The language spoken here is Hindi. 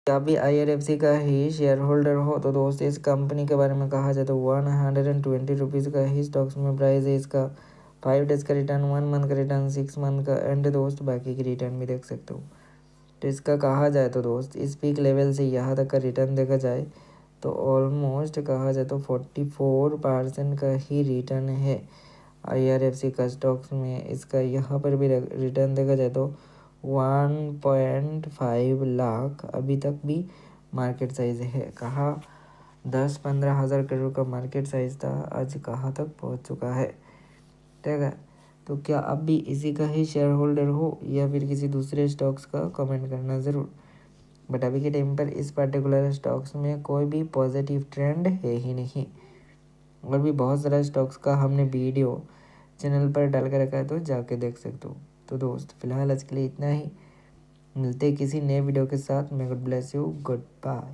आप भी IRFC का ही शेयर होल्डर हो तो दोस्त इस कंपनी के बारे में कहा जाए तो 120 रुपीज़ का ही स्टॉक्स में प्राइस है इसका। 5 डेज का रिटर्न, 1 मंथ का रिटर्न, 6 मंथ का एंड दोस्त बाकी की रिटर्न भी देख सकते हो। तो इसका कहा जाए तो दोस्त इस पीक लेवल से यहाँ तक का रिटर्न देखा जाए तो ऑलमोस्ट कहा जाए तो 44% का ही रिटर्न है IRFC का स्टॉक्स में। इसका यहाँ पर भी रिटर्न देखा जाए तो 1.5 लाख अभी तक भी मार्केट साइज है। कहा 10-15 हज़ार करोड़ का मार्केट साइज था, आज कहाँ तक पहुँच चुका है। ठीक है, तो क्या आप भी इसी का ही शेयर होल्डर हो या फिर किसी दूसरे स्टॉक्स का कमेंट करना ज़रूर। बट अभी के टाइम पर इस पर्टिकुलर स्टॉक्स में कोई भी पॉजिटिव ट्रेंड है ही नहीं। और भी बहुत सारा स्टॉक्स का हमने वीडियो चैनल पर डाल कर रखा है, तो जाके देख सकते हो। तो दोस्त फिलहाल आज के लिए इतना ही, मिलते हैं किसी नए वीडियो के साथ। May God bless you, good bye.